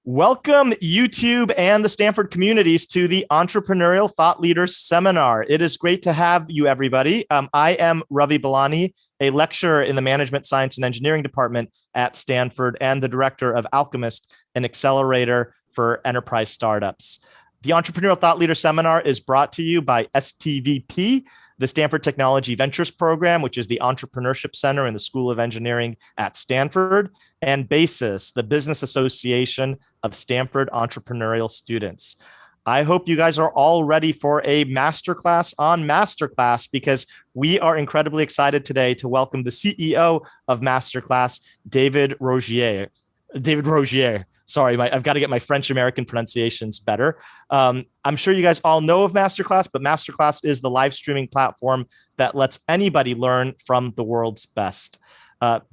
Welcome, YouTube and the Stanford communities, to the Entrepreneurial Thought Leaders Seminar. It is great to have you, everybody. I am Ravi Balani, a lecturer in the Management Science and Engineering Department at Stanford and the director of Alchemist, an accelerator for enterprise startups. The Entrepreneurial Thought Leader Seminar is brought to you by STVP, the Stanford Technology Ventures Program, which is the entrepreneurship center in the School of Engineering at Stanford, and BASIS, the Business Association of Stanford Entrepreneurial Students. I hope you guys are all ready for a masterclass on masterclass, because we are incredibly excited today to welcome the CEO of MasterClass, David Rogier. David Rogier. Sorry, I've got to get my French-American pronunciations better. I'm sure you guys all know of MasterClass, but MasterClass is the live streaming platform that lets anybody learn from the world's best.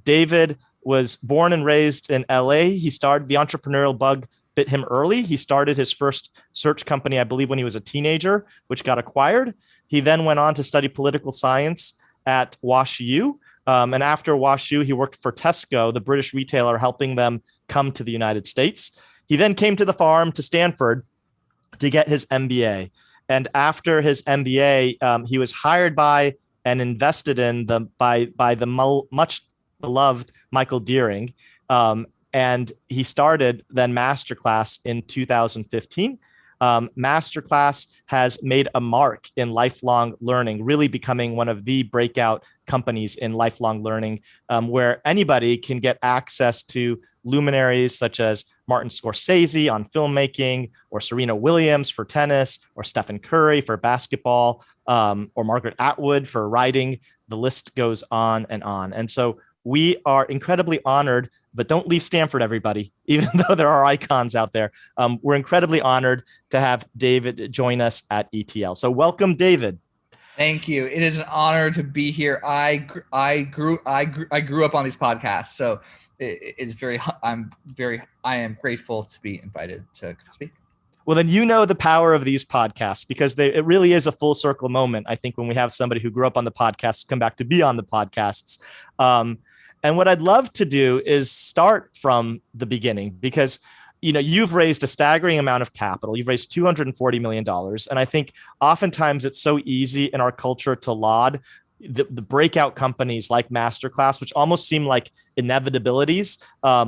David was born and raised in LA. He started the entrepreneurial bug bit him early. He started his first search company, I believe, when he was a teenager, which got acquired. He then went on to study political science at WashU. And after WashU, he worked for Tesco, the British retailer, helping them come to the United States. He then came to the farm to Stanford to get his MBA. And after his MBA, he was hired by and invested in by the much beloved Michael Deering. And he started then MasterClass in 2015. MasterClass has made a mark in lifelong learning, really becoming one of the breakout companies in lifelong learning, where anybody can get access to luminaries such as Martin Scorsese on filmmaking, or Serena Williams for tennis, or Stephen Curry for basketball, or Margaret Atwood for writing. The list goes on and on. And so we are incredibly honored, but don't leave Stanford, everybody, even though there are icons out there. We're incredibly honored to have David join us at ETL. So welcome, David. Thank you. It is an honor to be here. I grew up on these podcasts, so I am grateful to be invited to speak. Well, then you know the power of these podcasts, because it really is a full circle moment, I think, when we have somebody who grew up on the podcasts come back to be on the podcasts. And what I'd love to do is start from the beginning, because you've raised a staggering amount of capital. You've raised $240 million. And I think oftentimes it's so easy in our culture to laud the breakout companies like MasterClass, which almost seem like inevitabilities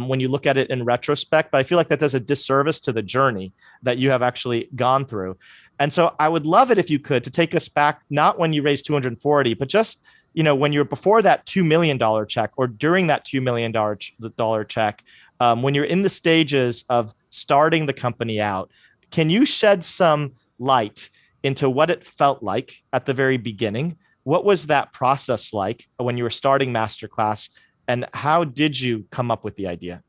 when you look at it in retrospect. But I feel like that does a disservice to the journey that you have actually gone through. And so I would love it if you could to take us back, not when you raised 240, but just when you're before that $2 million check, or during that $2 million check, when you're in the stages of starting the company out. Can you shed some light into what it felt like at the very beginning? What was that process like when you were starting MasterClass, and how did you come up with the idea?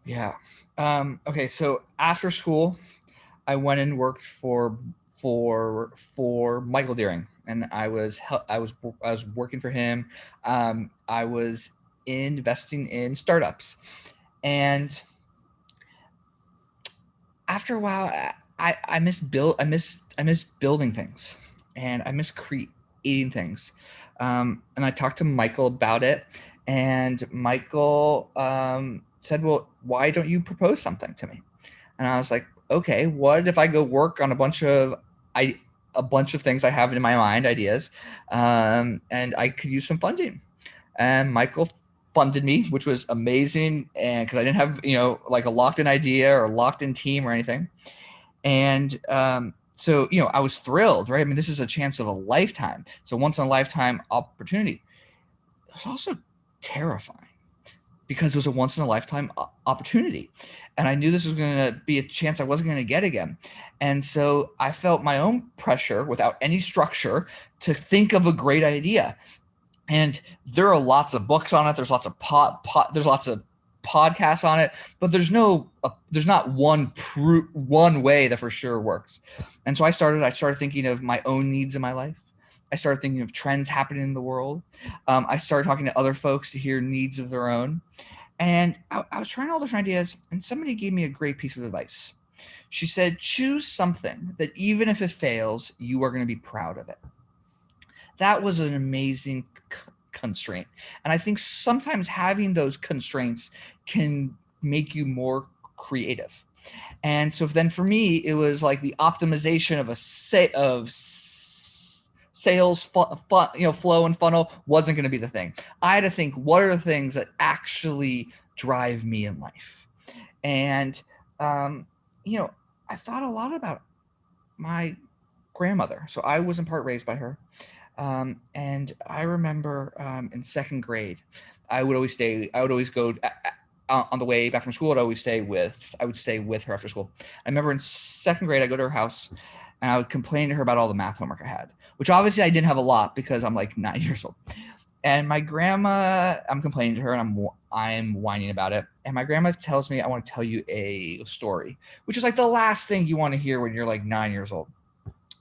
Yeah. Okay. So after school, I went and worked for Michael Deering, and I was working for him. I was investing in startups, and after a while, I miss building things, and I miss creating things. And I talked to Michael about it, and Michael said, "Well, why don't you propose something to me?" And I was like, "Okay, what if I go work on a bunch of things I have in my mind, ideas, and I could use some funding?" And Michael funded me, which was amazing, and because I didn't have like a locked-in idea or locked-in team or anything, and so I was thrilled, right? I mean, this is a chance of a lifetime, so once in a lifetime opportunity. It was also terrifying, because it was a once in a lifetime opportunity, and I knew this was going to be a chance I wasn't going to get again. And so I felt my own pressure, without any structure, to think of a great idea. And there are lots of books on it. There's lots of there's lots of podcasts on it, but there's not one way that for sure works. And so I started thinking of my own needs in my life. I started thinking of trends happening in the world. I started talking to other folks to hear needs of their own. And I was trying all different ideas, and somebody gave me a great piece of advice. She said, choose something that even if it fails, you are going to be proud of it. That was an amazing constraint. And I think sometimes having those constraints can make you more creative. And so then for me, it was like the optimization of sales, flow and funnel wasn't going to be the thing. I had to think, what are the things that actually drive me in life? And, I thought a lot about my grandmother. So I was in part raised by her. And I remember in second grade, I would always go on the way back from school. I would stay with her after school. I remember in second grade, I go to her house and I would complain to her about all the math homework I had, which obviously I didn't have a lot because I'm like 9 years old. And my grandma, I'm complaining to her and I'm whining about it. And my grandma tells me, I want to tell you a story, which is like the last thing you want to hear when you're like 9 years old.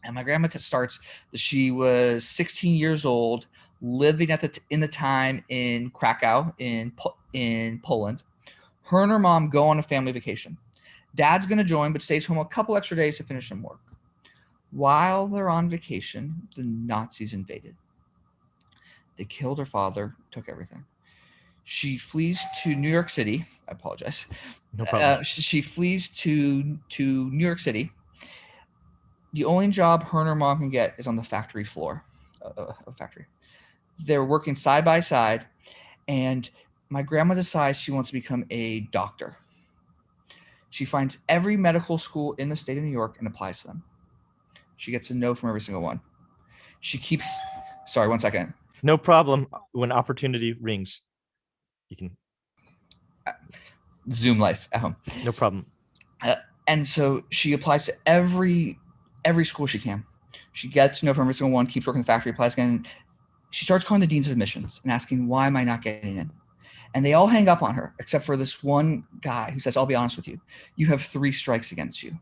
And my grandma starts that she was 16 years old, living in the time in Krakow in Poland. Her and her mom go on a family vacation. Dad's going to join, but stays home a couple extra days to finish some work. While they're on vacation, the Nazis invaded. They killed her father, took everything. She flees to New York City. I apologize. No problem. She flees to New York City. The only job her and her mom can get is on the factory floor of a factory. They're working side by side, and my grandma decides she wants to become a doctor. She finds every medical school in the state of New York and applies to them. She gets a no from every single one. Sorry, 1 second. No problem. When opportunity rings, you can Zoom life at home. No problem. And so she applies to every school she can. She gets no from every single one, keeps working in the factory, applies again. She starts calling the deans of admissions and asking, why am I not getting in? And they all hang up on her, except for this one guy who says, I'll be honest with you. You have 3 strikes against you.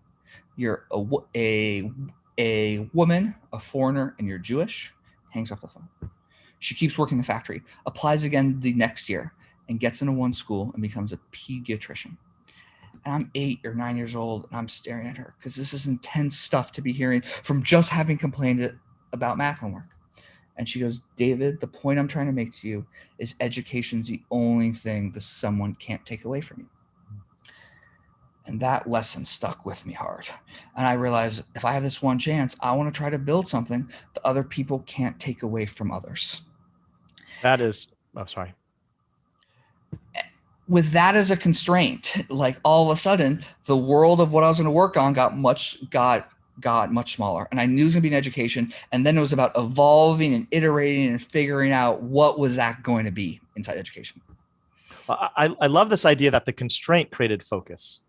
You're a woman, a foreigner, and you're Jewish. Hangs up the phone. She keeps working the factory, applies again the next year, and gets into one school and becomes a pediatrician. And I'm 8 or 9 years old, and I'm staring at her because this is intense stuff to be hearing from just having complained about math homework. And she goes, David, the point I'm trying to make to you is education's the only thing that someone can't take away from you. And that lesson stuck with me hard. And I realized if I have this one chance, I want to try to build something that other people can't take away from others. With that as a constraint, like all of a sudden, the world of what I was going to work on got much smaller. And I knew it was going to be an education. And then it was about evolving and iterating and figuring out what was that going to be inside education. I love this idea that the constraint created focus,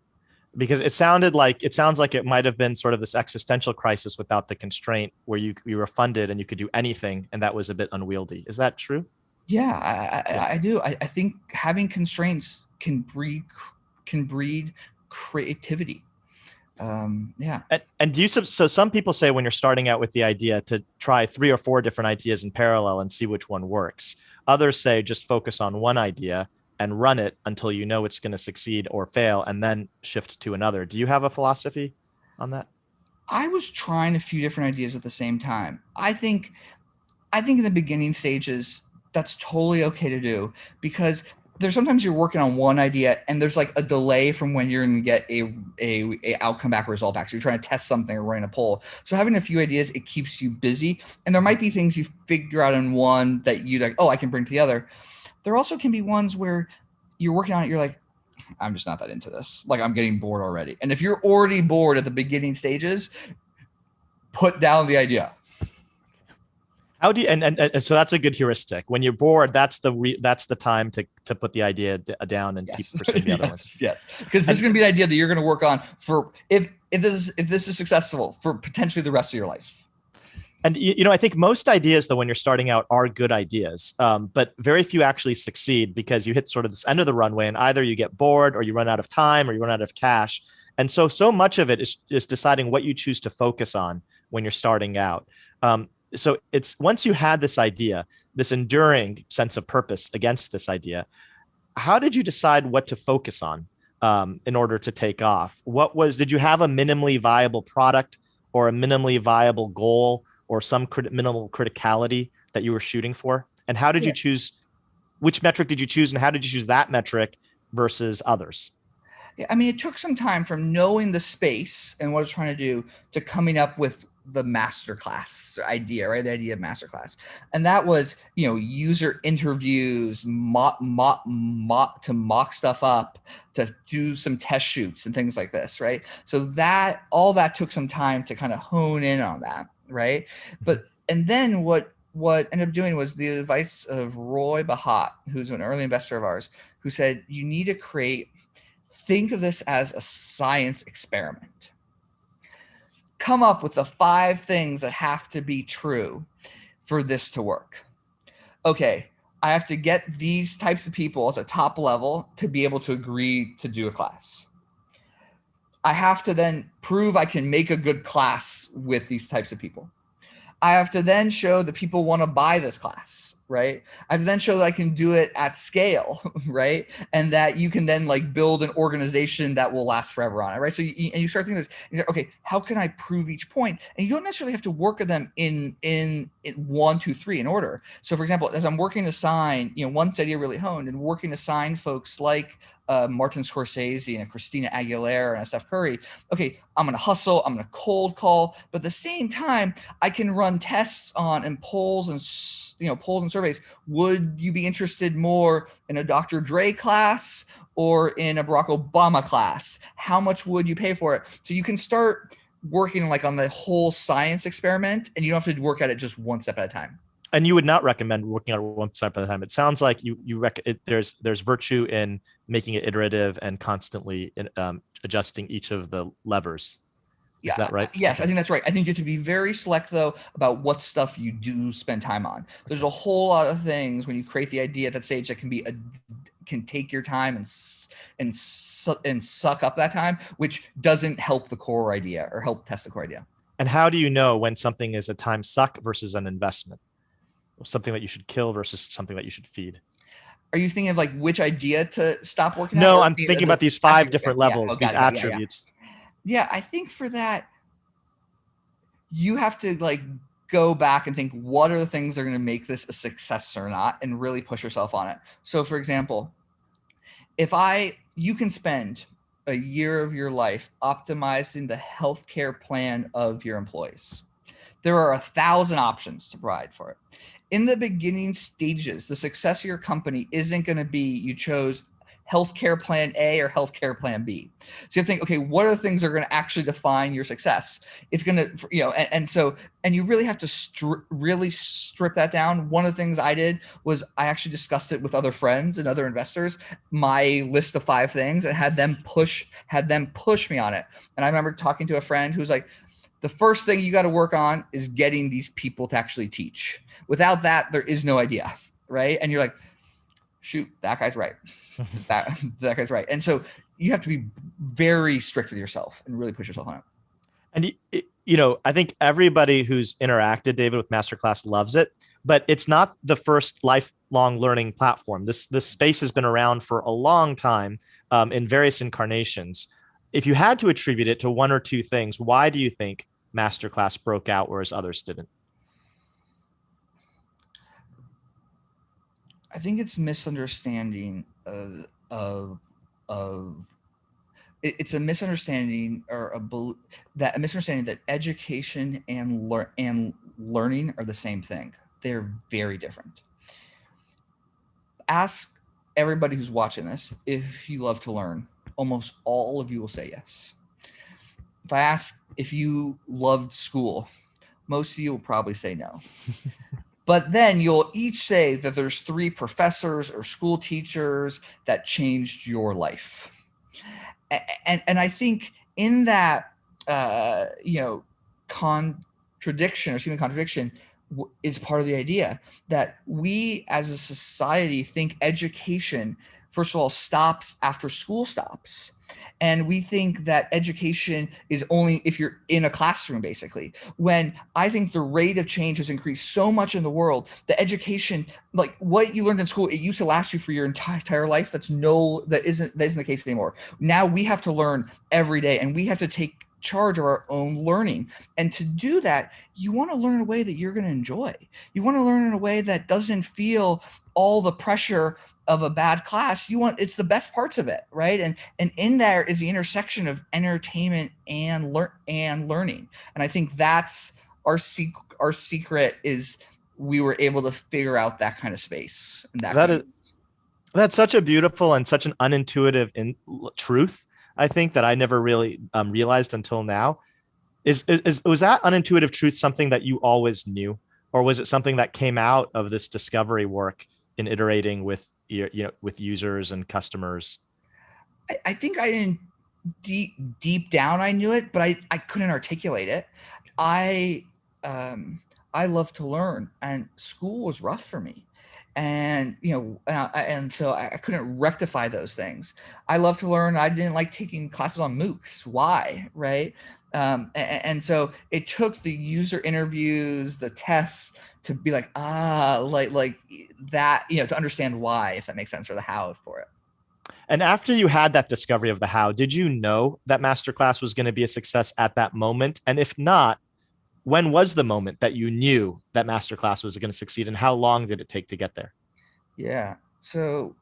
because it sounds like it might have been sort of this existential crisis without the constraint where you were funded and you could do anything. And that was a bit unwieldy. Is that true? Yeah, I do. I think having constraints can breed creativity. Yeah. And so some people say when you're starting out with the idea to try 3 or 4 different ideas in parallel and see which one works. Others say just focus on one idea and run it until you know it's going to succeed or fail, and then shift to another. Do you have a philosophy on that? I was trying a few different ideas at the same time. I think in the beginning stages, that's totally okay to do, because there's sometimes you're working on one idea and there's like a delay from when you're going to get a outcome back or result back. So you're trying to test something or running a poll. So having a few ideas, it keeps you busy. And there might be things you figure out in one that you like, oh, I can bring to the other. There also can be ones where you're working on it. You're like, I'm just not that into this. Like, I'm getting bored already. And if you're already bored at the beginning stages, put down the idea. How do you, and so that's a good heuristic. When you're bored, that's the time to put the idea down and keep pursuing the other ones. Yes, because this is going to be an idea that you're going to work on for if this is successful for potentially the rest of your life. And I think most ideas, though, when you're starting out, are good ideas, but very few actually succeed because you hit sort of this end of the runway, and either you get bored, or you run out of time, or you run out of cash. And so much of it is deciding what you choose to focus on when you're starting out. So it's once you had this idea, this enduring sense of purpose against this idea, how did you decide what to focus on in order to take off? Did you have a minimally viable product or a minimally viable goal or some minimal criticality that you were shooting for? And how did you choose, which metric did you choose, and how did you choose that metric versus others? I mean, it took some time from knowing the space and what I was trying to do to coming up with the MasterClass idea, right? The idea of MasterClass. And that was, user interviews, to mock stuff up, to do some test shoots and things like this, right? So all that took some time to kind of hone in on that, right? And then what ended up doing was the advice of Roy Bahat, who's an early investor of ours, who said, you need to think of this as a science experiment. Come up with the 5 things that have to be true for this to work. Okay, I have to get these types of people at the top level to be able to agree to do a class. I have to then prove I can make a good class with these types of people. I have to then show that people want to buy this class, right? I have to then show that I can do it at scale, right? And that you can then build an organization that will last forever on it, right? So you start thinking this, you're like, okay, how can I prove each point? And you don't necessarily have to work at them in 1, 2, 3 in order. So for example, as I'm working to sign, once idea really honed and working to sign folks like Martin Scorsese and a Christina Aguilera and a Steph Curry. Okay, I'm going to hustle. I'm going to cold call. But at the same time, I can run tests on and polls and surveys. Would you be interested more in a Dr. Dre class or in a Barack Obama class? How much would you pay for it? So you can start working on the whole science experiment, and you don't have to work at it just one step at a time. And you would not recommend working on one step at a time. It sounds like there's virtue in making it iterative and constantly adjusting each of the levers. Is that right? Yes, I think that's right. I think you have to be very select, though, about what stuff you do spend time on. There's a whole lot of things when you create the idea at that stage that can take your time and suck up that time, which doesn't help the core idea or help test the core idea. And how do you know when something is a time suck versus an investment? Something that you should kill versus something that you should feed? Are you thinking of which idea to stop working on? No, I'm thinking about these 5 different levels, these attributes. Yeah, I think for that, you have to go back and think, what are the things that are going to make this a success or not, and really push yourself on it. So for example, you can spend a year of your life optimizing the healthcare plan of your employees. There are 1,000 options to provide for it. In the beginning stages, the success of your company isn't going to be you chose healthcare plan A or healthcare plan B. So you have to think, okay, what are the things that are going to actually define your success? It's going to, and you really have to really strip that down. One of the things I did was I actually discussed it with other friends and other investors, my list of 5 things, and had them push me on it. And I remember talking to a friend who's like, the first thing you got to work on is getting these people to actually teach. Without that, there is no idea, right? And you're like, shoot, that guy's right. that guy's right. And so you have to be very strict with yourself and really push yourself on it. And, I think everybody who's interacted, David, with MasterClass loves it, but it's not the first lifelong learning platform. This space has been around for a long time in various incarnations. If you had to attribute it to 1 or 2 things, why do you think MasterClass broke out whereas others didn't? I think it's misunderstanding it's a misunderstanding that education and learning are the same thing. They're very different. Ask everybody who's watching this if you love to learn. Almost all of you will say yes. If I ask if you loved school, most of you will probably say no. But then you'll each say that there's 3 professors or school teachers that changed your life. And I think in that, contradiction is part of the idea that we as a society think education, first of all, stops after school stops. And we think that education is only if you're in a classroom, basically, when I think the rate of change has increased so much in the world. The education, what you learned in school, it used to last you for your entire life. That isn't the case anymore. Now we have to learn every day, and we have to take charge of our own learning. And to do that, you want to learn in a way that you're going to enjoy. You want to learn in a way that doesn't feel all the pressure of a bad class, it's the best parts of it, right? And in there is the intersection of entertainment and learning. And I think that's our secret is we were able to figure out that kind of space. And that's such a beautiful and such an unintuitive truth, I think, that I never really realized until now. Was that unintuitive truth something that you always knew, or was it something that came out of this discovery work in iterating with with users and customers? I think I didn't deep down I knew it, but I couldn't articulate it. I love to learn, and school was rough for me. And, and so I couldn't rectify those things. I love to learn. I didn't like taking classes on MOOCs. Why? Right. And so it took the user interviews, the tests to be like that, to understand why, if that makes sense, or the how for it. And after you had that discovery of the how, did you know that MasterClass was going to be a success at that moment? And if not, when was the moment that you knew that MasterClass was going to succeed, and how long did it take to get there? Yeah. So,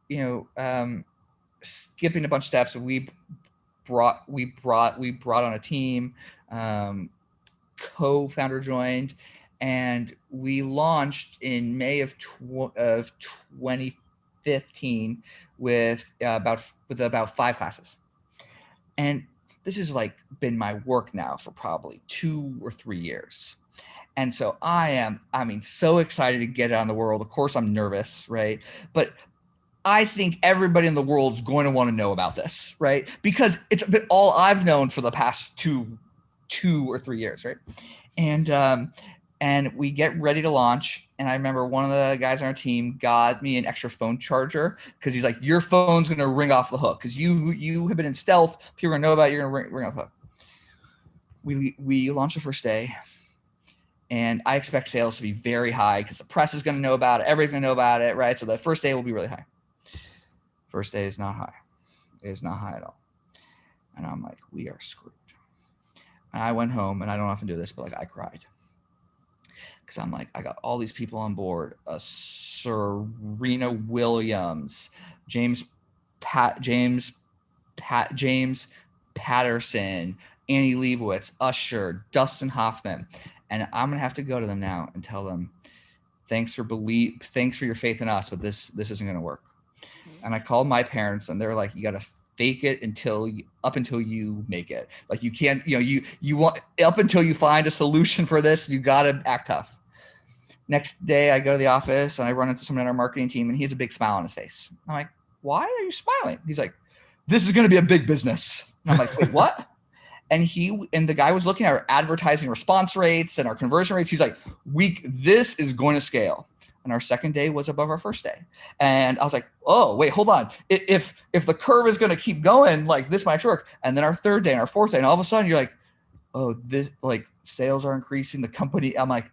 skipping a bunch of steps, we brought on a team, co-founder joined, and we launched in May of 2015 with about 5 classes. And this has been my work now for probably 2 or 3 years. And so I'm so excited to get it out in the world. Of course, I'm nervous, right? But I think everybody in the world is going to want to know about this, right? Because it's been all I've known for the past two or 3 years, right? And we get ready to launch. And I remember one of the guys on our team got me an extra phone charger because he's like, your phone's going to ring off the hook because you have been in stealth. People are going to know about it. You're going to ring off the hook. We launched the first day. And I expect sales to be very high because the press is going to know about it. Everybody's going to know about it, right? So the first day will be really high. First day is not high. It is not high at all. And I'm like, we are screwed. And I went home, and I don't often do this, but I cried. Because I'm like, I got all these people on board. Serena Williams, James Patterson, Annie Leibovitz, Usher, Dustin Hoffman. And I'm gonna have to go to them now and tell them, thanks for your faith in us, but this isn't gonna work. And I called my parents, and they're like, you gotta fake it up until you make it. You can't, you want up until you find a solution for this, you gotta act tough. Next day, I go to the office and I run into someone on our marketing team, and he has a big smile on his face. I'm like, why are you smiling? He's like, this is gonna be a big business. And I'm like, wait, what? And the guy was looking at our advertising response rates and our conversion rates. He's like, this is going to scale. And our second day was above our first day. And I was like, oh, wait, hold on. If the curve is going to keep going, this might work. And then our third day and our fourth day, and all of a sudden you're like, oh, this sales are increasing. The company, I'm like,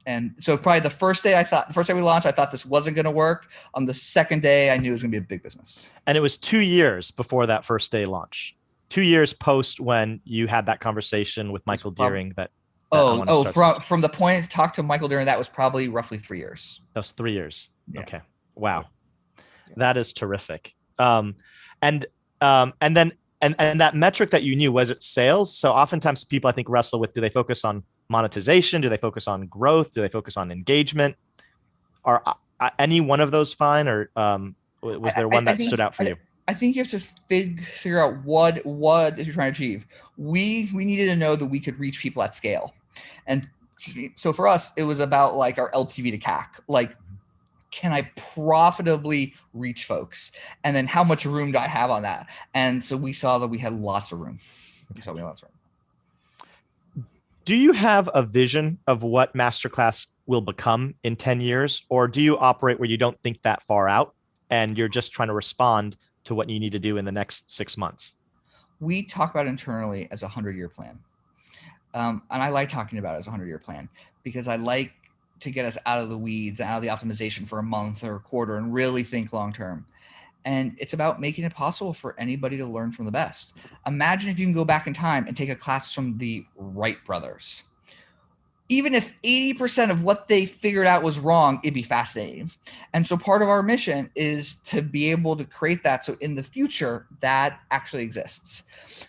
and so probably the first day we launched, I thought this wasn't going to work. On the second day, I knew it was going to be a big business. And it was 2 years before that first day launch. 2 years post when you had that conversation with Michael Deering from the point to talk to Michael Deering, that was probably roughly 3 years. That was 3 years. Yeah. Okay. Wow. Yeah. That is terrific. And that metric that you knew, was it sales? So oftentimes people, I think, wrestle with, do they focus on monetization? Do they focus on growth? Do they focus on engagement? Are any one of those fine, or was there one that stood out for you? I think you have to figure out what is you're trying to achieve. We needed to know that we could reach people at scale. And so for us, it was about our LTV to CAC. Can I profitably reach folks? And then how much room do I have on that? And so we saw that we had lots of room. Do you have a vision of what MasterClass will become in 10 years? Or do you operate where you don't think that far out and you're just trying to respond to what you need to do in the next 6 months? We talk about internally as a 100-year plan. And I like talking about it as a 100-year plan because I like to get us out of the weeds, out of the optimization for a month or a quarter, and really think long-term. And it's about making it possible for anybody to learn from the best. Imagine if you can go back in time and take a class from the Wright brothers. even if 80% of what they figured out was wrong, it'd be fascinating. And so part of our mission is to be able to create that. So in the future, that actually exists.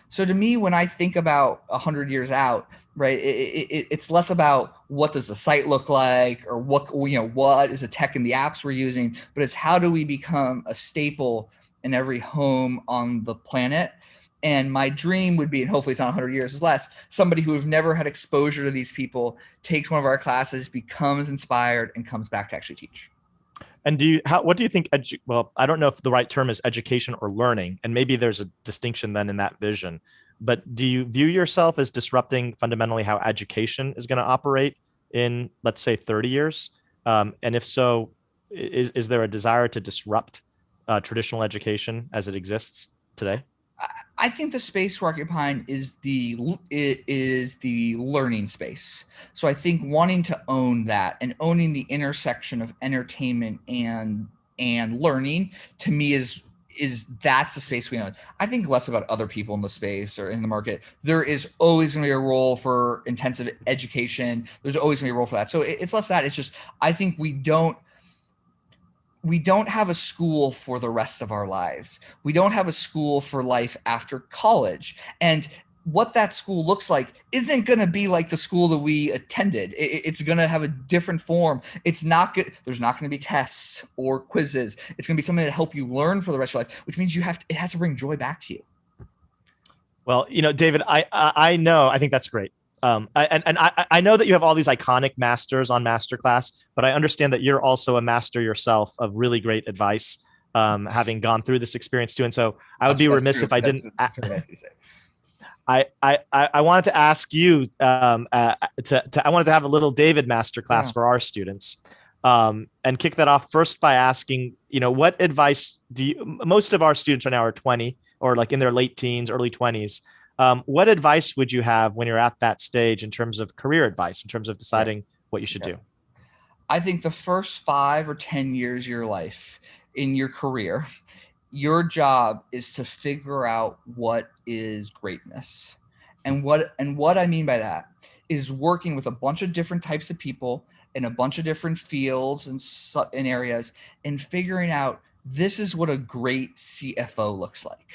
So to me, when I think about 100 years out, right, it's less about what does the site look like or what is the tech and the apps we're using, but it's how do we become a staple in every home on the planet. And my dream would be, and hopefully it's not 100 years, is less, somebody who have never had exposure to these people takes one of our classes, becomes inspired, and comes back to actually teach. And what do you think? Well, I don't know if the right term is education or learning, and maybe there's a distinction then in that vision. But do you view yourself as disrupting fundamentally how education is going to operate in, let's say, 30 years? And if so, is there a desire to disrupt traditional education as it exists today? I think the space we're occupying is the learning space. So I think wanting to own that and owning the intersection of entertainment and learning, to me, is that's the space we own. I think less about other people in the space or in the market. There is always going to be a role for intensive education. There's always going to be a role for that. So it's less that. It's just, I think we don't have a school for the rest of our lives. We don't have a school for life after college. And what that school looks like isn't going to be like the school that we attended. It's going to have a different form. It's not good. There's not going to be tests or quizzes. It's going to be something that help you learn for the rest of your life, which means it has to bring joy back to you. Well, David, I know, I think that's great. I know that you have all these iconic masters on MasterClass, but I understand that you're also a master yourself of really great advice, having gone through this experience too. And so I would be remiss if I didn't. I wanted to ask you I wanted to have a little David MasterClass for our students, and kick that off first by asking, what advice most of our students right now are 20 or like in their late teens, early 20s. What advice would you have when you're at that stage in terms of career advice, in terms of deciding what you should do? I think the first 5 or 10 years of your life in your career, your job is to figure out what is greatness. And what I mean by that is working with a bunch of different types of people in a bunch of different fields and areas, and figuring out, this is what a great CFO looks like.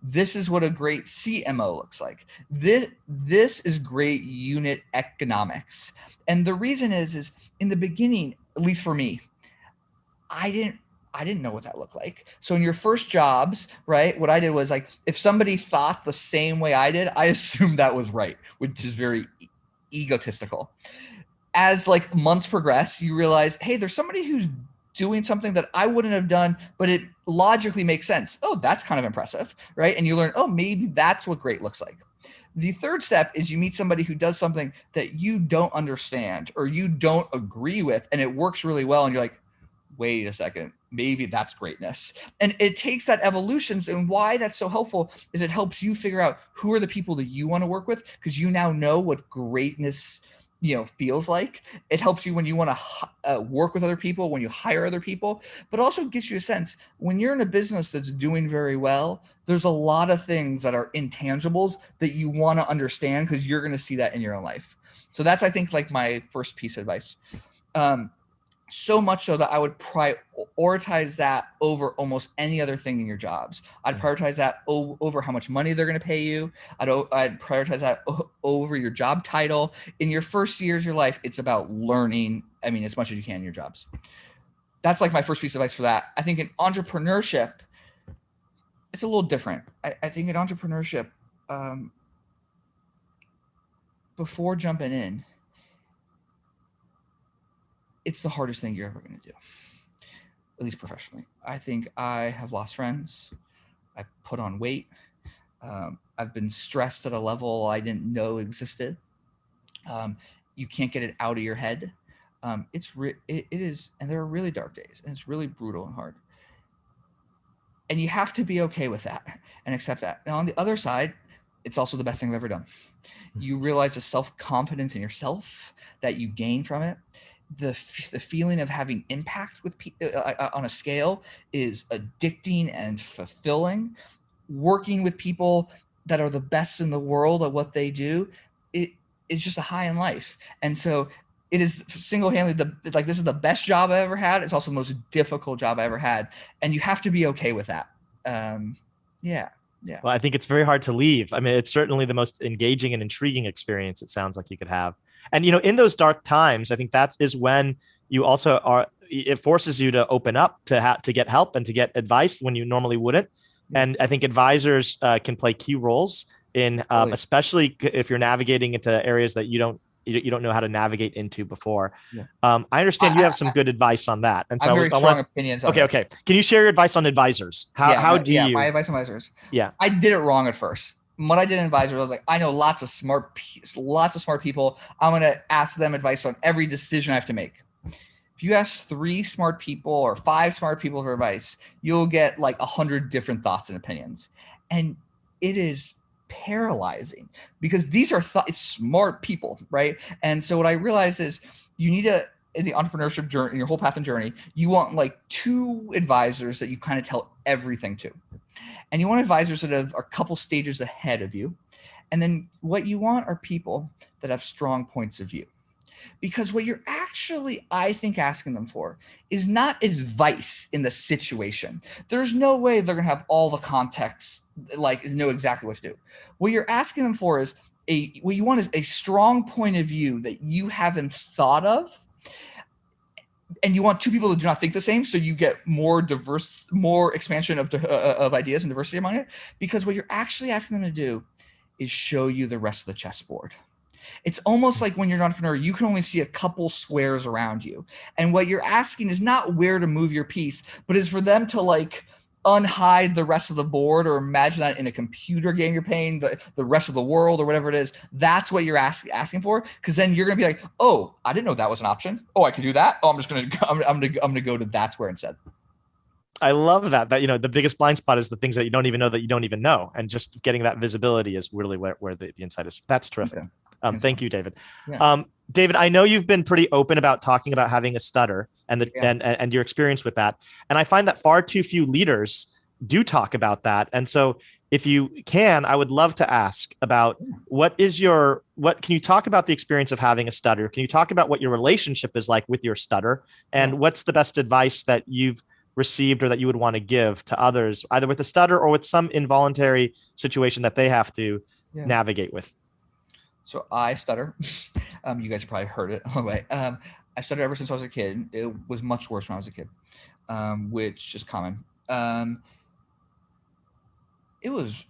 This is what a great CMO looks like. This is great unit economics. And the reason is in the beginning, at least for me, I didn't know what that looked like. So in your first jobs, right, what I did was, like, if somebody thought the same way I did, I assumed that was right, which is very egotistical. As like months progress, you realize, hey, there's somebody who's doing something that I wouldn't have done, but it logically makes sense. Oh, that's kind of impressive, right? And you learn, oh, maybe that's what great looks like. The third step is you meet somebody who does something that you don't understand or you don't agree with, and it works really well. And you're like, wait a second, maybe that's greatness. And it takes that evolution. And why that's so helpful is it helps you figure out who are the people that you want to work with, because you now know what greatness feels like. It helps you when you want to work with other people, when you hire other people, but also gives you a sense when you're in a business that's doing very well, there's a lot of things that are intangibles that you want to understand, because you're going to see that in your own life. So that's, I think, like my first piece of advice. So much so that I would prioritize that over almost any other thing in your jobs. I'd prioritize that over how much money they're going to pay you. I'd prioritize that over your job title. In your first years of your life, it's about learning, as much as you can in your jobs. That's like my first piece of advice for that. I think in entrepreneurship, it's a little different. I think in entrepreneurship, before jumping in, it's the hardest thing you're ever going to do, at least professionally. I think I have lost friends. I've put on weight. I've been stressed at a level I didn't know existed. You can't get it out of your head. It is, and there are really dark days, and it's really brutal and hard. And you have to be okay with that and accept that. Now, on the other side, it's also the best thing I've ever done. You realize the self-confidence in yourself that you gain from it. The feeling of having impact with on a scale is addicting and fulfilling. Working with people that are the best in the world at what they do, it's just a high in life. And so it is single-handedly this is the best job I ever had. It's also the most difficult job I ever had. And you have to be okay with that. Yeah. Well, I think it's very hard to leave. I mean, it's certainly the most engaging and intriguing experience it sounds like you could have. And, in those dark times, I think that is when you also it forces you to open up to get help and to get advice when you normally wouldn't. And I think advisors can play key roles in, especially if you're navigating into areas that you don't know how to navigate into before. Yeah. I understand you have some good advice on that. And so I very strong opinions on Okay. Can you share your advice on advisors? How do you? My advice on advisors. Yeah. I did it wrong at first. When I did advisors, I was like, I know lots of smart people. I'm going to ask them advice on every decision I have to make. If you ask 3 smart people or 5 smart people for advice, you'll get like 100 different thoughts and opinions. And it is paralyzing because these are smart people, right? And so what I realized is you need in the entrepreneurship journey, in your whole path and journey, you want like 2 advisors that you kind of tell everything to. And you want advisors that are a couple stages ahead of you. And then what you want are people that have strong points of view. Because what you're actually, I think, asking them for is not advice in the situation. There's no way they're going to have all the context, like know exactly what to do. What you're asking them for is what you want is a strong point of view that you haven't thought of. And you want 2 people that do not think the same, so you get more diverse, more expansion of ideas and diversity among it. Because what you're actually asking them to do is show you the rest of the chessboard. It's almost like when you're an entrepreneur, you can only see a couple squares around you. And what you're asking is not where to move your piece, but is for them to like unhide the rest of the board, or imagine that in a computer game you're playing the rest of the world or whatever it is. That's what you're asking for, because then you're going to be like, oh, I didn't know that was an option. Oh, I can do that. Oh, I'm going to go to that square instead. I love that the biggest blind spot is the things that you don't even know. And just getting that visibility is really where the insight is. That's terrific. Yeah. Thank you, David. Yeah. David, I know you've been pretty open about talking about having a stutter and your experience with that. And I find that far too few leaders do talk about that. And so if you can, I would love to ask about can you talk about the experience of having a stutter? Can you talk about what your relationship is like with your stutter? And what's the best advice that you've received or that you would want to give to others, either with a stutter or with some involuntary situation that they have to navigate with? So I stutter. You guys have probably heard it on the way. I stuttered ever since I was a kid. It was much worse when I was a kid, which is common. It was,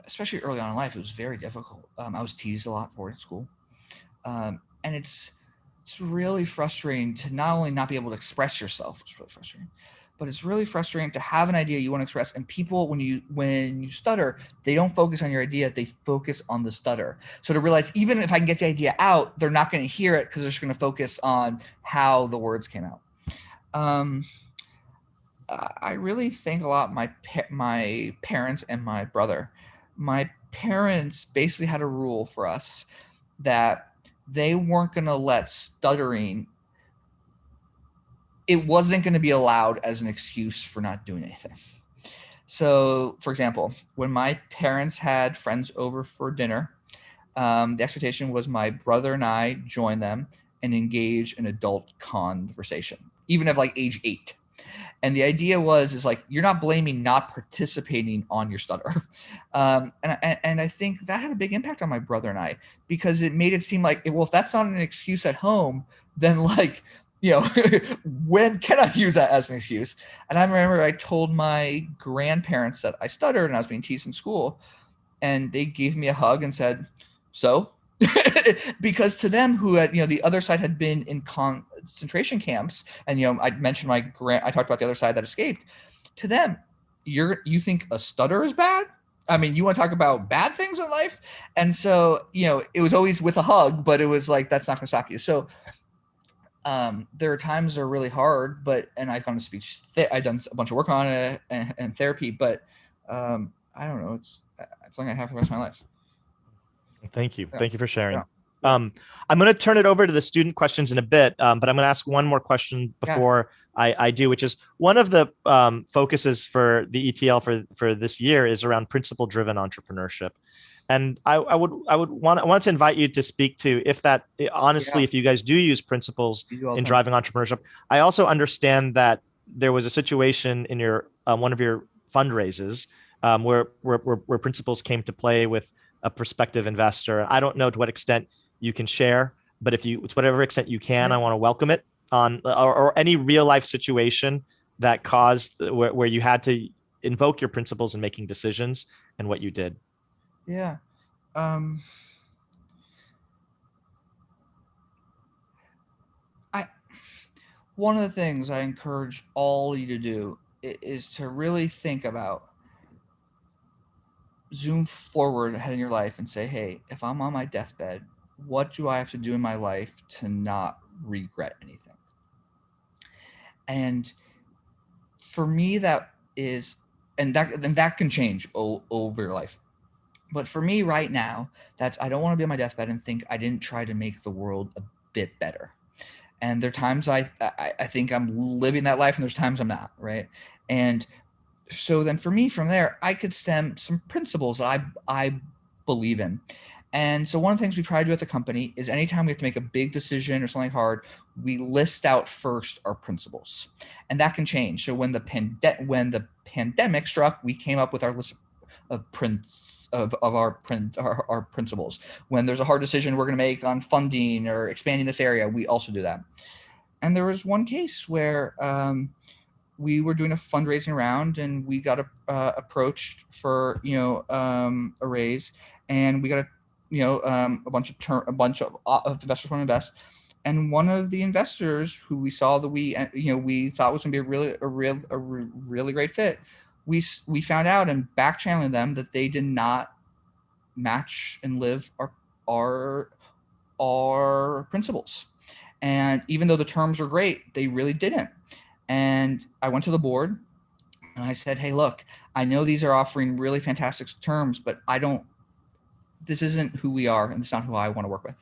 especially early on in life, it was very difficult. I was teased a lot for it at school. And it's really frustrating to not only not be able to express yourself. It's really frustrating. But it's really frustrating to have an idea you want to express, and people, when you stutter, they don't focus on your idea, they focus on the stutter. So to realize, even if I can get the idea out, they're not going to hear it because they're just going to focus on how the words came out. I really think a lot my parents and my brother. My parents basically had a rule for us that they weren't going to let stuttering, it wasn't going to be allowed as an excuse for not doing anything. So, for example, when my parents had friends over for dinner, the expectation was my brother and I join them and engage in adult conversation, even at like age 8. And the idea is like, you're not blaming not participating on your stutter. And I think that had a big impact on my brother and I, because it made it seem like, well, if that's not an excuse at home, then like, when can I use that as an excuse? And I remember I told my grandparents that I stuttered and I was being teased in school, and they gave me a hug and said, so? Because to them, who had, the other side had been in concentration camps, and, I mentioned I talked about the other side that escaped. To them, you think a stutter is bad? I mean, you want to talk about bad things in life? And so, it was always with a hug, but it was like, that's not going to stop you. So, there are times that are really hard, and I've gone to speech. I've done a bunch of work on it and therapy, but I don't know. It's something I have for the rest of my life. Thank you. Yeah. Thank you for sharing. Yeah. I'm going to turn it over to the student questions in a bit, but I'm going to ask one more question before I do, which is one of the focuses for the ETL for this year is around principle-driven entrepreneurship. And I want to invite you to speak to if that, honestly, if you guys do use principles in driving entrepreneurship. I also understand that there was a situation in your one of your fundraisers where principles came to play with a prospective investor. I don't know to what extent you can share, but if you, to whatever extent you can, I want to welcome it on, or any real life situation that caused where you had to invoke your principles in making decisions and what you did. Yeah. One of the things I encourage all you to do is to really think about, zoom forward ahead in your life and say, hey, if I'm on my deathbed, what do I have to do in my life to not regret anything? And for me, that is, and that can change over your life. But for me right now, that's, I don't want to be on my deathbed and think I didn't try to make the world a bit better. And there are times I think I'm living that life, and there's times I'm not, right? And so then for me from there, I could stem some principles that I believe in. And so one of the things we try to do at the company is anytime we have to make a big decision or something hard, we list out first our principles, and that can change. So when the pandemic struck, we came up with our list of our principles. When there's a hard decision we're going to make on funding or expanding this area, we also do that. And there was one case where we were doing a fundraising round, and we got approached for a raise, and we got a bunch of investors want to invest. And one of the investors who we saw that we thought was going to be a really great fit, we found out and back channeling them that they did not match and live our principles. And even though the terms were great, they really didn't. And I went to the board and I said, hey, look, I know these are offering really fantastic terms, but this isn't who we are, and it's not who I want to work with.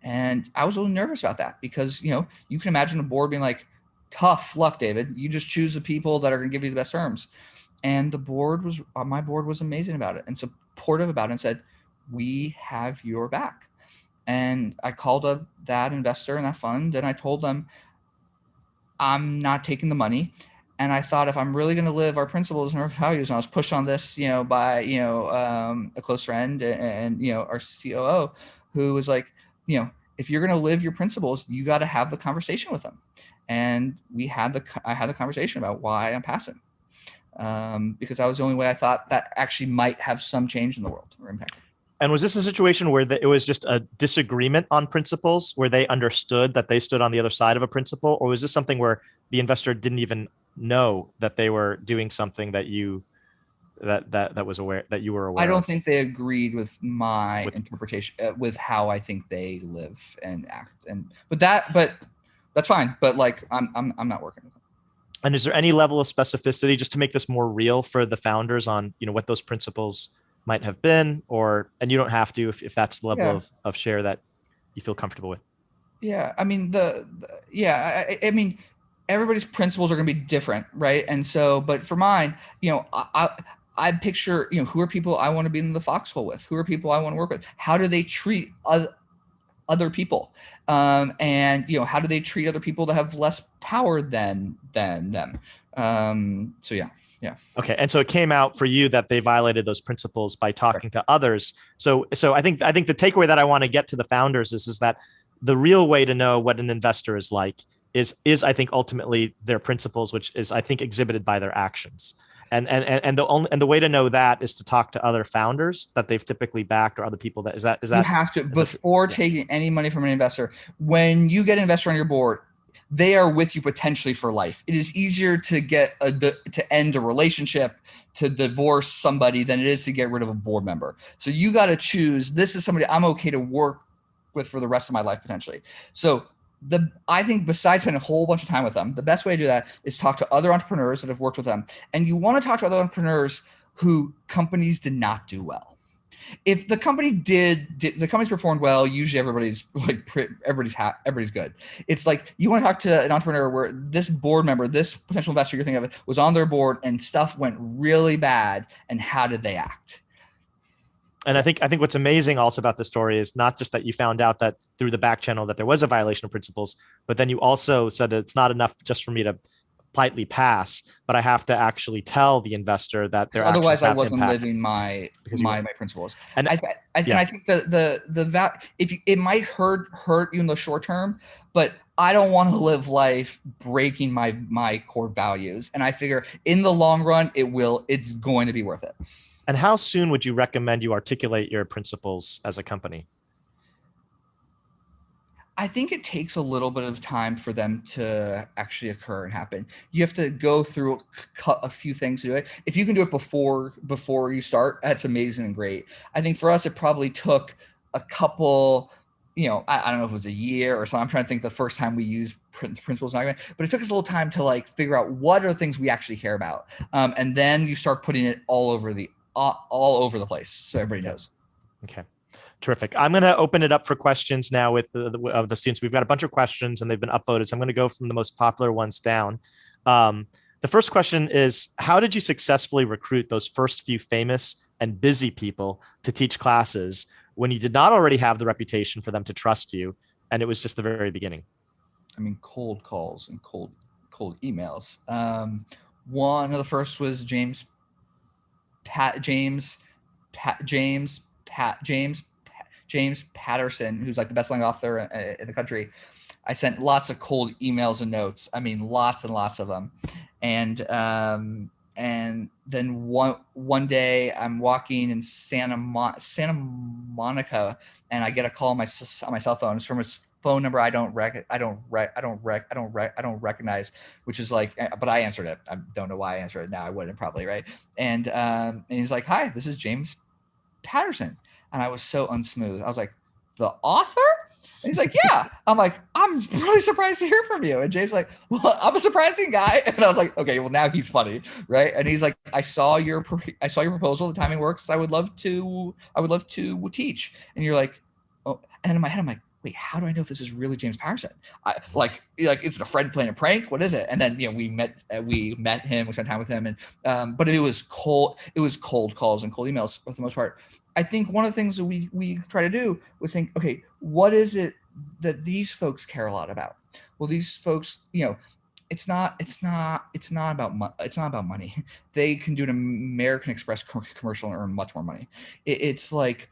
And I was a little nervous about that because, you can imagine a board being like, tough luck, David. You just choose the people that are going to give you the best terms. And my board was amazing about it and supportive about it and said, we have your back. And I called up that investor in that fund and I told them, I'm not taking the money. And I thought, if I'm really going to live our principles and our values, and I was pushed on this, by, a close friend and our COO, who was like, if you're going to live your principles, you got to have the conversation with them. And I had the conversation about why I'm passing. Because that was the only way I thought that actually might have some change in the world or impact. And was this a situation where it was just a disagreement on principles, where they understood that they stood on the other side of a principle? Or was this something where the investor didn't even know that they were doing something that you were aware I don't of? think they agreed with my interpretation, with how I think they live and act. But that's fine. But like, I'm not working with them. And is there any level of specificity, just to make this more real for the founders, on what those principles might have been, and you don't have to if that's the level of share that you feel comfortable with? Yeah, I mean I mean everybody's principles are going to be different, right? And so, but for mine, I picture who are people I want to be in the foxhole with, who are people I want to work with, how do they treat other people, and how do they treat other people that have less power than them. So yeah. Okay. And so it came out for you that they violated those principles by talking to others. So I think the takeaway that I want to get to the founders is that the real way to know what an investor is like is I think ultimately their principles, which is I think exhibited by their actions. And the way to know that is to talk to other founders that they've typically backed, or other people that is that you have to, before taking any money from an investor. When you get an investor on your board, they are with you potentially for life. It is easier to to end a relationship, to divorce somebody, than it is to get rid of a board member. So you got to choose, this is somebody I'm okay to work with for the rest of my life potentially. So I think besides spending a whole bunch of time with them, the best way to do that is talk to other entrepreneurs that have worked with them. And you want to talk to other entrepreneurs who companies did not do well. If the company the company's performed well, usually everybody's good. It's like, you want to talk to an entrepreneur where this board member, this potential investor you're thinking of, was on their board and stuff went really bad, and how did they act? And I think what's amazing also about this story is not just that you found out that through the back channel that there was a violation of principles, but then you also said that it's not enough just for me to politely pass, but I have to actually tell the investor that their actions Otherwise I have wasn't impact living my because you my were. my principles. And And I think if it might hurt you in the short term, but I don't want to live life breaking my core values. And I figure in the long run, it's going to be worth it. And how soon would you recommend you articulate your principles as a company? I think it takes a little bit of time for them to actually occur and happen. You have to go through a few things to do it. If you can do it before you start, that's amazing and great. I think for us, it probably took a couple, I don't know if it was a year or something. I'm trying to think the first time we used principles, but it took us a little time to like figure out what are the things we actually care about. And then you start putting it all over the place so everybody knows. Okay. Terrific. I'm going to open it up for questions now with the students. We've got a bunch of questions and they've been uploaded. So I'm going to go from the most popular ones down. The first question is, how did you successfully recruit those first few famous and busy people to teach classes when you did not already have the reputation for them to trust you? And it was just the very beginning. I mean, cold calls and cold emails. One of the first was James Patterson, who's like the best-selling author in the country. I sent lots of cold emails and notes. I mean, lots and lots of them. And then one day I'm walking in Santa Monica, and I get a call on my cell phone. It's from his phone number I don't recognize, which is like, but I answered it. I don't know why I answered it now. I wouldn't probably, right? And he's like, "Hi, this is James Patterson." And I was so unsmooth. I was like, "The author?" And he's like, "Yeah." I'm like, "I'm really surprised to hear from you." And James like, "Well, I'm a surprising guy." And I was like, "Okay, well now he's funny, right?" And he's like, I saw your proposal. The timing works. I would love to teach." And you're like, "Oh." And in my head, I'm like, "Wait, how do I know if this is really James Patterson? Like, is it a friend playing a prank? What is it?" And then we met him, we spent time with him, and but it was cold calls and cold emails for the most part. I think one of the things that we try to do was think, okay, what is it that these folks care a lot about? Well, these folks, it's not about money. They can do an American Express commercial and earn much more money. It's like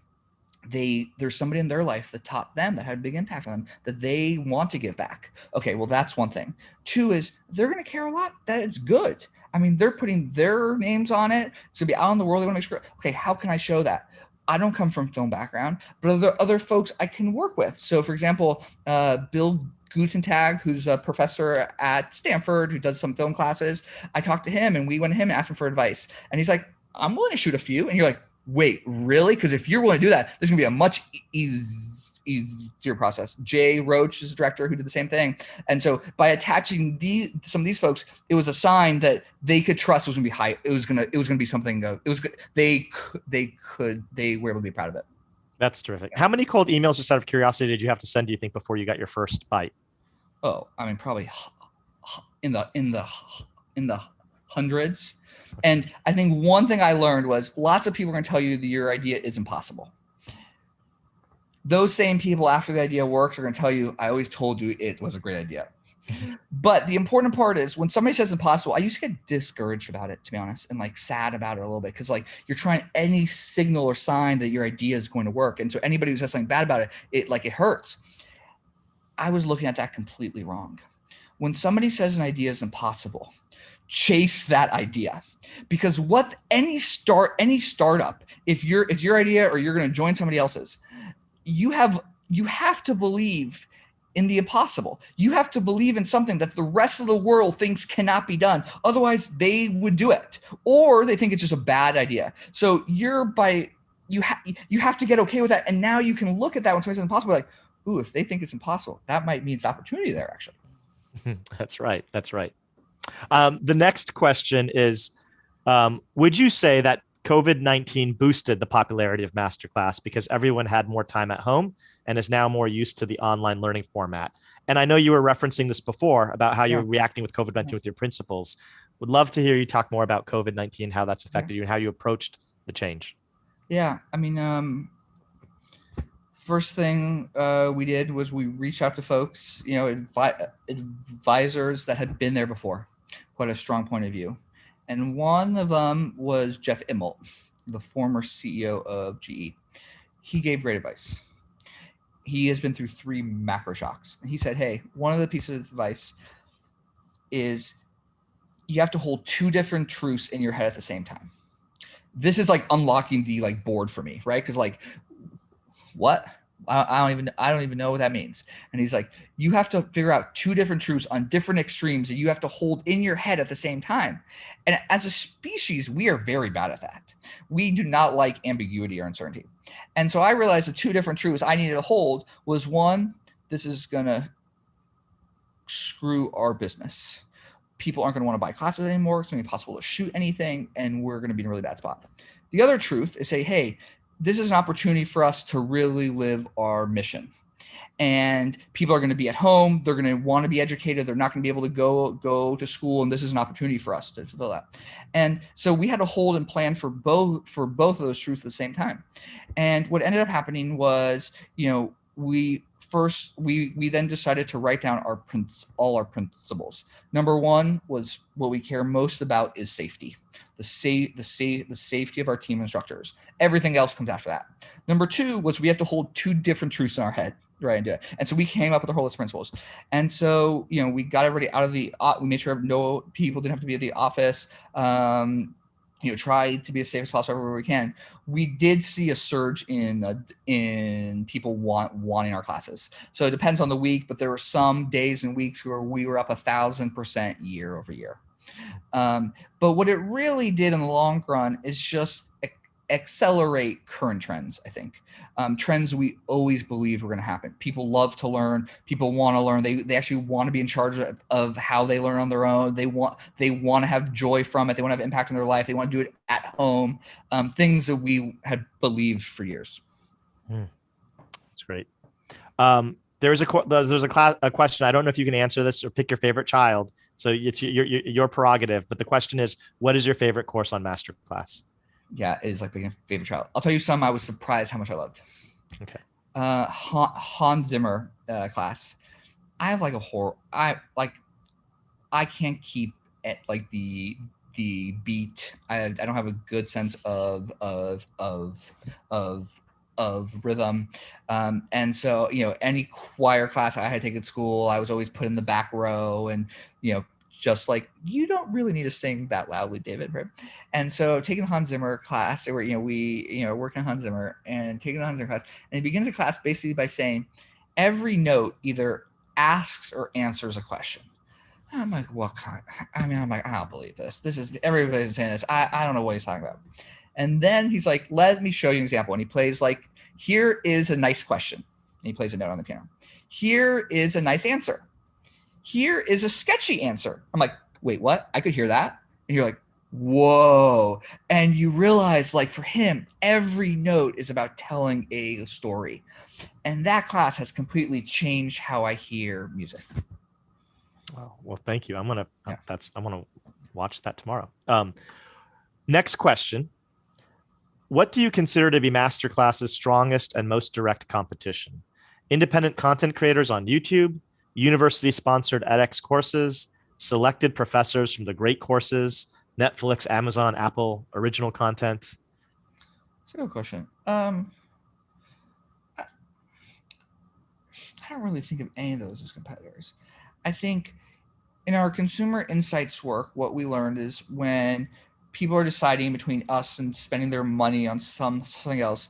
there's somebody in their life that taught them, that had a big impact on them, that they want to give back. Okay, well, that's one thing. Two is they're going to care a lot that it's good. I mean, they're putting their names on it. It's going to be out in the world. They want to make sure, okay, how can I show that? I don't come from film background, but other folks I can work with. So for example, Bill Gutentag, who's a professor at Stanford, who does some film classes. I talked to him and we went to him and asked him for advice. And he's like, "I'm willing to shoot a few." And you're like, "Wait, really? Because if you're willing to do that, there's gonna be a much easier process." Jay Roach is a director who did the same thing. And so by attaching some of these folks, it was a sign that they could trust it was gonna be high. It was gonna be something. It was good. They were able to be proud of it. That's terrific. How many cold emails, just out of curiosity, did you have to send, do you think, before you got your first bite? Oh, I mean, probably in the hundreds. And I think one thing I learned was lots of people are going to tell you that your idea is impossible. Those same people, after the idea works, are going to tell you, "I always told you it was a great idea." But the important part is when somebody says impossible, I used to get discouraged about it, to be honest, and like sad about it a little bit, because like you're trying any signal or sign that your idea is going to work. And so anybody who says something bad about it, it hurts. I was looking at that completely wrong. When somebody says an idea is impossible, chase that idea. Because what any startup, if it's your idea or you're going to join somebody else's, you have to believe in the impossible. You have to believe in something that the rest of the world thinks cannot be done. Otherwise, they would do it, or they think it's just a bad idea. So you have to get okay with that. And now you can look at that when somebody says impossible, like, ooh, if they think it's impossible, that might mean it's opportunity there, actually. That's right. The next question is, would you say that COVID-19 boosted the popularity of MasterClass because everyone had more time at home and is now more used to the online learning format? And I know you were referencing this before about how you're reacting with COVID-19 with your principles. Would love to hear you talk more about COVID-19, how that's affected you and how you approached the change. Yeah, I mean, first thing we did was we reached out to folks, advisors that had been there before, who had a strong point of view. And one of them was Jeff Immelt, the former CEO of GE. He gave great advice. He has been through 3 macro shocks. And he said, hey, one of the pieces of advice is you have to hold 2 different truths in your head at the same time. This is like unlocking the board for me, right? Because what? I don't even know what that means. And he's like, you have to figure out 2 different truths on different extremes that you have to hold in your head at the same time. And as a species, we are very bad at that. We do not like ambiguity or uncertainty. And so I realized the 2 different truths I needed to hold was, one, this is going to screw our business. People aren't going to want to buy classes anymore. It's going to be impossible to shoot anything, and we're going to be in a really bad spot. The other truth is say, hey, this is an opportunity for us to really live our mission. And people are going to be at home. They're going to want to be educated. They're not going to be able to go to school. And this is an opportunity for us to fulfill that. And so we had to hold and plan for both of those truths at the same time. And what ended up happening was, we then decided to write down all our principles. Number 1 was what we care most about is safety. The safety of our team instructors. Everything else comes after that. Number 2 was we have to hold 2 different truths in our head, right? And do it. And so we came up with a whole list of principles. And so, we got everybody out of we made sure no people didn't have to be at the office. Try to be as safe as possible wherever we can. We did see a surge in people wanting our classes. So it depends on the week, but there were some days and weeks where we were up 1,000% year over year. But what it really did in the long run is just accelerate current trends, I think. Trends we always believed were going to happen. People love to learn. People want to learn. They actually want to be in charge of how they learn on their own. They want to have joy from it. They want to have impact on their life. They want to do it at home. Things that we had believed for years. That's great. There's a question. I don't know if you can answer this or pick your favorite child. So it's your prerogative. But the question is, what is your favorite course on MasterClass? Yeah, it is like being a favorite child. I'll tell you some I was surprised how much I loved. Okay. Hans Zimmer class. I have like a horror. I can't keep at like the beat. I don't have a good sense of rhythm. And so, any choir class I had taken at school, I was always put in the back row, and, just like, you don't really need to sing that loudly, David, right? And so taking the Hans Zimmer class, where, we working on Hans Zimmer and taking the Hans Zimmer class, and he begins the class basically by saying every note either asks or answers a question. I'm like, what kind? I'm like, I don't believe this. This is, everybody's saying this. I don't know what he's talking about. And then he's like, let me show you an example. And he plays like, here is a nice question. And he plays a note on the piano. Here is a nice answer. Here is a sketchy answer. I'm like, wait, what? I could hear that. And you're like, whoa. And you realize, like, for him, every note is about telling a story. And that class has completely changed how I hear music. Oh, well, thank you. I'm gonna watch that tomorrow. Next question. What do you consider to be MasterClass's strongest and most direct competition? Independent content creators on YouTube, university-sponsored edX courses, selected professors from the great courses, Netflix, Amazon, Apple, original content? That's a good question. I don't really think of any of those as competitors. I think in our consumer insights work, what we learned is when people are deciding between us and spending their money on something else,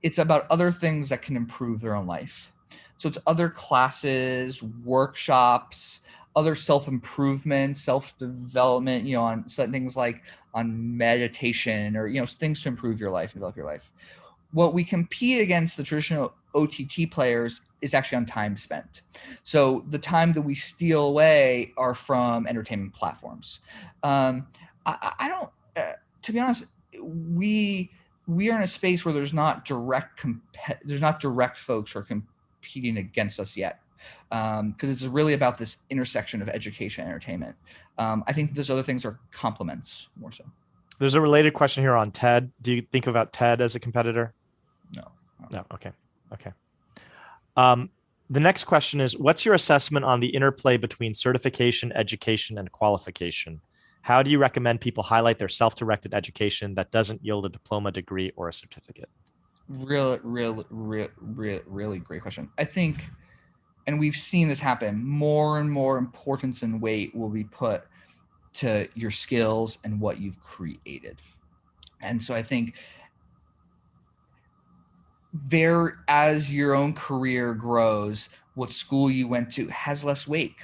it's about other things that can improve their own life. So it's other classes, workshops, other self-improvement, self-development, on things like on meditation or, things to improve your life and develop your life. What we compete against the traditional OTT players is actually on time spent. So the time that we steal away are from entertainment platforms. I don't, to be honest, we are in a space where there's not direct folks who are competing against us yet. Because it's really about this intersection of education and entertainment. I think those other things are complements more so. There's a related question here on TED. Do you think about TED as a competitor? No. No. Okay. Okay. The next question is, what's your assessment on the interplay between certification, education, and qualification? How do you recommend people highlight their self-directed education that doesn't yield a diploma, degree, or a certificate? Really great question. I think, and we've seen this happen, more and more importance and weight will be put to your skills and what you've created. And so I think as your own career grows, what school you went to has less weight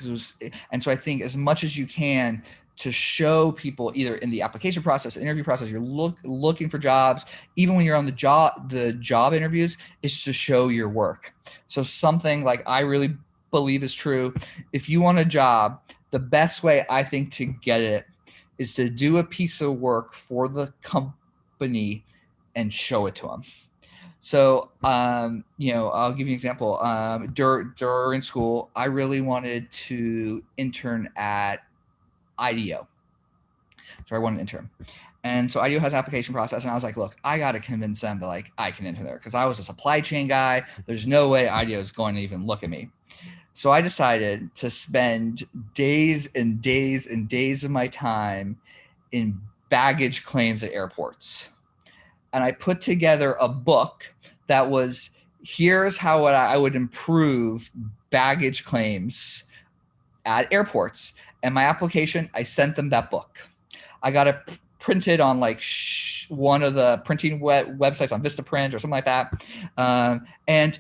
and so I think as much as you can to show people either in the application process, interview process, you're looking for jobs, even when you're on the job interviews, is to show your work. So something like I really believe is true. If you want a job, the best way I think to get it is to do a piece of work for the company and show it to them. So, I'll give you an example. During school, I really wanted to intern at IDEO. So I wanted to intern. And so IDEO has an application process. And I was like, look, I got to convince them that like I can intern there because I was a supply chain guy. There's no way IDEO is going to even look at me. So I decided to spend days and days and days of my time in baggage claims at airports. And I put together a book that was, here's how I would improve baggage claims at airports. And my application, I sent them that book. I got it printed on like one of the printing websites on Vistaprint or something like that. And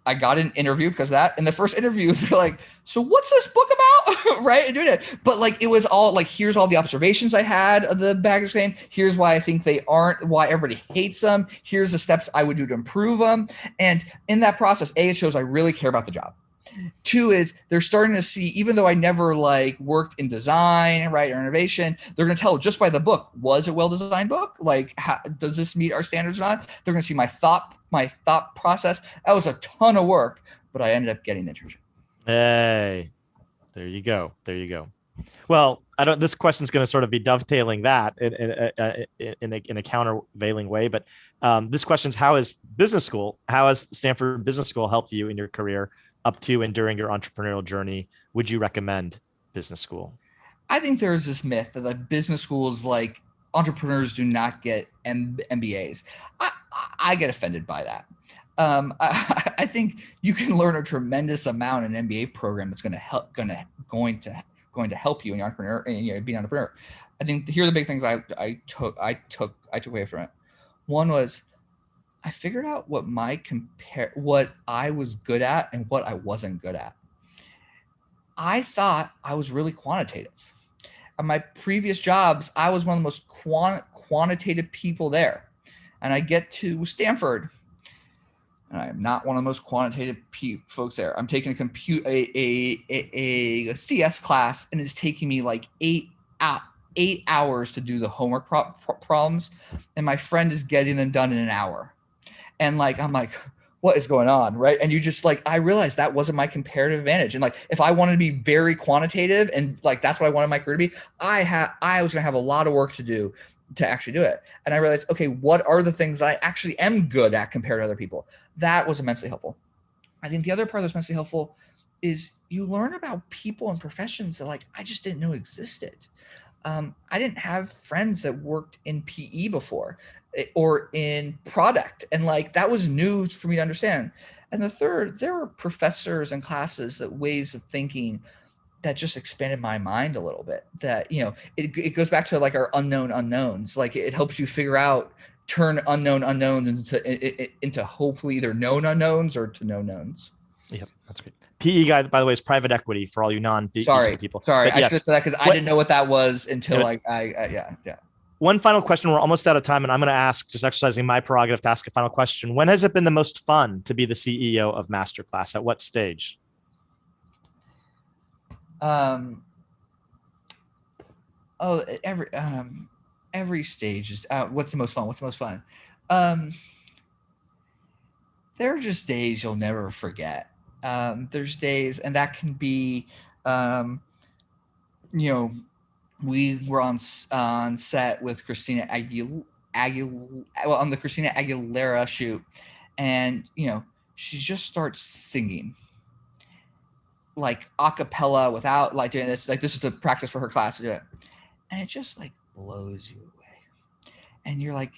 I got an interview because of that. In the first interview, they're like, so what's this book about? Right? And doing it. But like, it was all like, here's all the observations I had of the baggage claim. Here's why I think they aren't, why everybody hates them. Here's the steps I would do to improve them. And in that process, A, it shows I really care about the job. Two is they're starting to see, even though I never like worked in design, right, or innovation, they're going to tell just by the book, was it well-designed book? Like, does this meet our standards or not? They're going to see my thought process. That was a ton of work, but I ended up getting the internship. Hey, there you go. There you go. Well, this question is going to sort of be dovetailing that in a countervailing way. But this question is, how has Stanford Business School helped you in your career up to and during your entrepreneurial journey? Would you recommend business school? I think there's this myth that like business schools, like entrepreneurs do not get MBAs. I get offended by that. I think you can learn a tremendous amount in an MBA program that's going to help you in your entrepreneur and being an entrepreneur. I think here are the big things I took away from it. One was I figured out what I was good at and what I wasn't good at. I thought I was really quantitative. At my previous jobs, I was one of the most quantitative people there. And I get to Stanford, and I'm not one of the most quantitative folks there. I'm taking a CS class, and it's taking me like 8 hours to do the homework problems, and my friend is getting them done in an hour. And like, I'm like, what is going on, right? And you just like, I realized that wasn't my comparative advantage. And like, if I wanted to be very quantitative and like, that's what I wanted my career to be, I was gonna have a lot of work to do to actually do it. And I realized, okay, what are the things I actually am good at compared to other people? That was immensely helpful. I think the other part that's immensely helpful is you learn about people and professions that like, I just didn't know existed. I didn't have friends that worked in PE before or in product. And like, that was new for me to understand. And the third, there were professors and classes that ways of thinking that just expanded my mind a little bit. That, it goes back to like our unknown unknowns. Like it helps you figure out, turn unknown unknowns into hopefully either known unknowns or to known knowns. Yep, that's great. PE guy, by the way, is private equity for all you non-PE people. Sorry, I should have said that because I didn't know what that was until yeah. One final question. We're almost out of time, and I'm going to ask, just exercising my prerogative to ask a final question. When has it been the most fun to be the CEO of MasterClass? At what stage? Every stage is. What's the most fun? There are just days you'll never forget. There's days, and that can be, we were on set with Christina on the Christina Aguilera shoot, and she just starts singing like a cappella without like doing this. Like, this is the practice for her class to do it, and it just like blows you away. And you're like,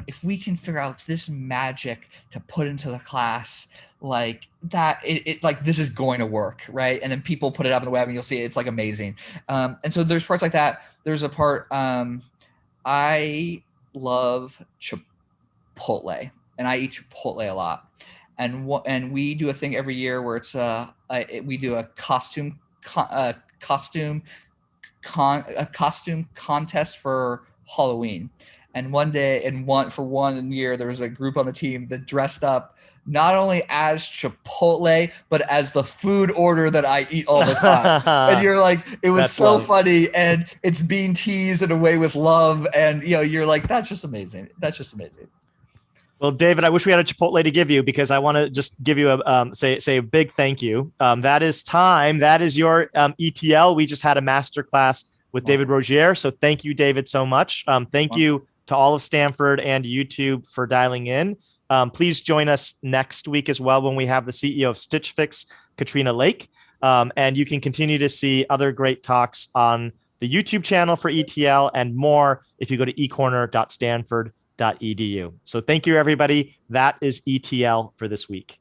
if we can figure out this magic to put into the class, like that, it like this is going to work, right? And then people put it up on the web, and you'll see it. It's like amazing. And so there's parts like that. There's a part I love Chipotle, and I eat Chipotle a lot. And we do a thing every year where it's we do a costume contest for Halloween. And one year, there was a group on the team that dressed up not only as Chipotle, but as the food order that I eat all the time. And you're like, it was so funny, and it's being teased in a way with love. And you're like, that's just amazing. That's just amazing. Well, David, I wish we had a Chipotle to give you, because I want to just give you say a big thank you. That is time. That is your ETL. We just had a masterclass with David Rogier. So thank you, David, so much. Thank you to all of Stanford and YouTube for dialing in. Please join us next week as well, when we have the CEO of Stitch Fix, Katrina Lake. And you can continue to see other great talks on the YouTube channel for ETL and more if you go to ecorner.stanford.edu. So thank you, everybody. That is ETL for this week.